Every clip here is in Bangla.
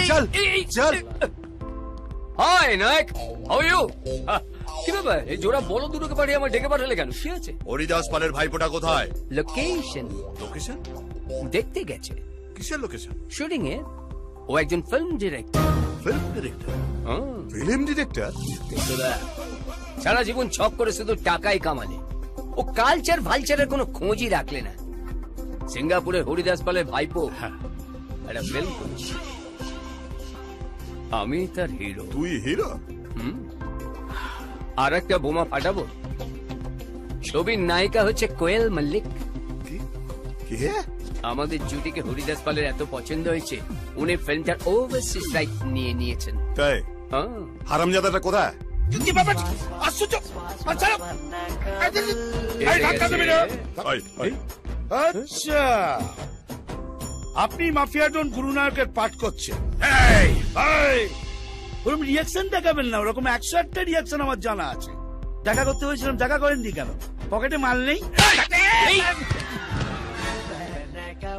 চল চল। হাই নায়ক, হাউ ইউ? কি ব্যাপার, এই জোড়া বলো দুটোকে পাঠিয়ে আমার ডেকে পাঠালে কেন? কি আছে? হরিদাস পালের ভাইপোটা কোথায়? লোকেশন। লোকেশন? দেখতে গেছে। কিসের লোকেশন? শুটিং এ। ও একজন film director. Film director? Film director? সারা জীবন ছক করে শুধু টাকাই কামালে। ও কালচার ভালচারের কোনো খোঁজই রাখলে না। সিঙ্গাপুরে হরিদাস পালের ভাইপো একটা ফিল্ম করছে, আমি তার হিরো। তুই হিরো? আর একটা বোমা ফাটাবো। ছবির নায়িকা হচ্ছে কোয়েল মল্লিক। আমাদের জুটিকে হরিদাস পালের এত পছন্দ হয়েছে, উনি ফিল্মটার ওভারসিজ রাইট নিয়ে নিয়েছেন। তাই? হারামজাদাটা কোথায়? আচ্ছা, আপনি মাফিয়া ডন গুরুনায়কের পাঠ করছেন। ওরকম রিয়াকশন দেখাবেন না, ওরকম 101টা রিয়াকশন আমার জানা আছে। দেখা করতে হয়েছিলাম, দেখা করেননি কেন? পকেটে মাল নেই?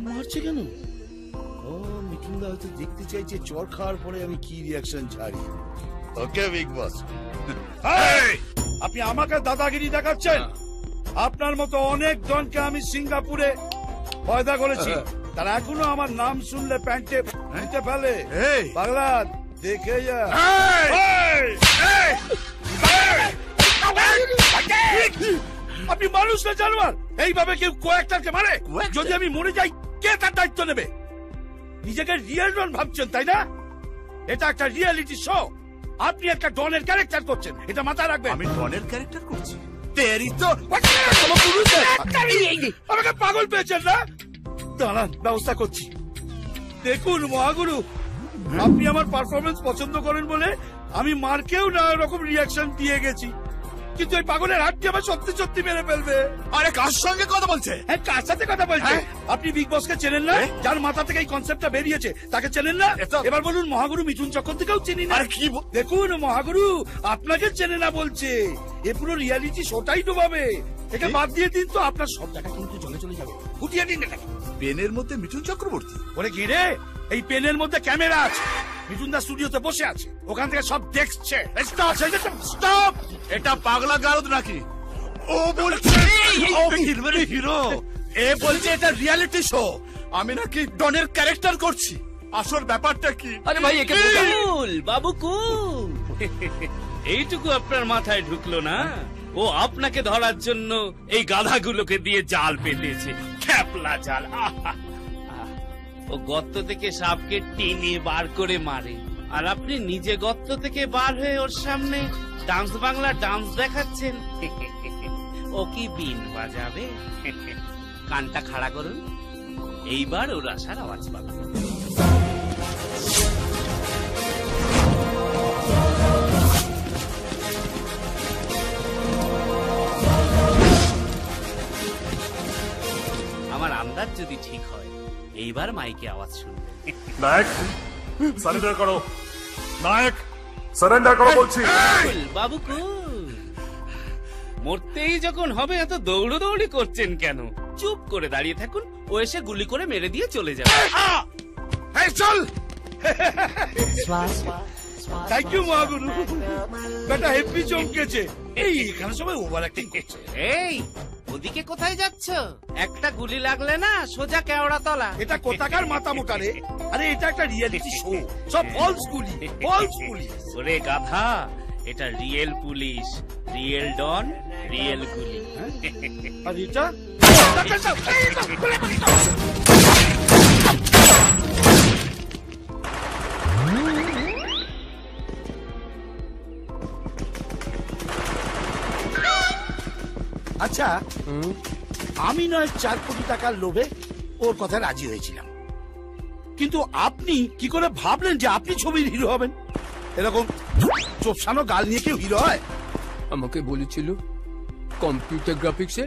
মারছে কেন? ও মিঠুনদা হয়তো দেখতে চাইছে চর খাওয়ার পরে আমি কি রিয়াকশন ছাড়ি। ওকে বিগ বস, আপনি আমাকে দাদাগিরি দেখাচ্ছেন? আপনার মতো অনেক জনকে আমি সিঙ্গাপুরে পয়দা করেছি, তারা এখনো আমার নাম শুনলে প্যান্টে হেঁটে ফেলে। পাগলা দেখে যা। আপনি মানুষ না জানোয়ার? এইভাবে কেউ কয়েকটাকে মারে? যদি আমি মরে যাই কে তার দায়িত্ব নেবে? নিজেকে রিয়েল ডন ভাবছেন তাই না? এটা একটা রিয়েলিটি শো, আপনি একটা ডনের ক্যারেক্টার করছেন, এটা মাথায় রাখবেন। আমি ডনের ক্যারেক্টার করছি? আমাকে পাগল পেয়েছেন না? দাঁড়ান, ব্যবস্থা করছি। দেখুন মহাগুরু, আপনি আমার পারফরমেন্স পছন্দ করেন বলে আমি মার্কেও না রকম রিয়াকশন দিয়ে গেছি, কিন্তু এই পাগলের হাতটি আমার সত্যি সত্যি মেরে ফেলবে। আরে কার সঙ্গে কথা বলছে? হ্যাঁ, কার সাথে কথা বলছে? আপনি বিগ বসকে চেনেন না? যার মাথা থেকে এই কনসেপ্টটা বেরিয়েছে তাকে চেনেন না? এবার বলুন মহাগুরু মিঠুন চক্রবর্তীকেও চিনি না। দেখুন মহাগুরু, আপনাকে চেনে না বলছে। এ পুরো রিয়ালিটি শোটাই ডুবাবে। এটা বাদ দিয়ে দিন তো, আপনার সব টাকা কিন্তু জলে চলে যাবে। ফুটিয়ে দিন এটাকে। পেনের মধ্যে মিঠুন চক্রবর্তী? ওরে ঘিরে, এই পেনের মধ্যে ক্যামেরা আছে। মিঠুন দা স্টুডিওতে বসে আছে, ওখান থেকে সব দেখছে। স্টপ! এটা পাগলা গারদ নাকি? ও বলছে হিরো, এ বলছে এটা রিয়ালিটি শো, আমি নাকি ডনের ক্যারেক্টার করছি। আসল ব্যাপারটা কি? আরে ভাই, একে কুল বাবু কুল। এইটুকু আপনার মাথায় ঢুকলো না? ও আপনাকে ধরার জন্য এই গাধাগুলোকে দিয়ে জাল পেতেছে, খ্যাপলা জাল। ও গর্ত থেকে সাপকে টেনে বার করে মারে, আর আপনি নিজে গর্ত থেকে বার হয়ে ওর সামনে ডান্স বাংলা ডান্স দেখাচ্ছেন। ও কি বিন বাজাবে? কানটা খাড়া করুন, এইবার ওর আসার আওয়াজ পাবে। আমার আন্দাজ যদি ঠিক হয়, এইবার মাইকে আওয়াজ শুনবে। নায়ক সারেন্ডার করো, নায়ক সারেন্ডার করো বলছি। বাবু কুল, মরতেই যখন হবে এত দৌড়দৌড়ি করছেন কেন? চুপ করে দাঁড়িয়ে থাকুন, ও এসে গুলি করে মেরে দিয়ে চলে যাবে। চল। থ্যাংক ইউ মহাগুরু, বেটা হেপি চমকেছে। এই এখানে সবাই ওভার অ্যাক্টিং করছে। এই ওদিকে কোথায় যাচ্ছ? একটা গুলি লাগলে না সোজা কেওড়া তলা। এটা কোথাকার মাথা মোটা রে? আরে এটা একটা রিয়েলিটি শো, সব ফলস গুলি, ফলস পুলিশ। ওরে গাধা, এটা রিয়েল পুলিশ, রিয়েল ডন, রিয়েল গুলি। আর এটা আচ্ছা, আমি নয় 4 কোটি টাকার লোভে ওর কথা রাজি হয়েছিলাম, কিন্তু আপনি কি করে ভাবলেন যে আপনি ছবির হিরো হবেন? এরকম চোপসানো গাল নিয়ে কেউ হিরো হয়? আমাকে বলেছিল কম্পিউটার গ্রাফিক্সে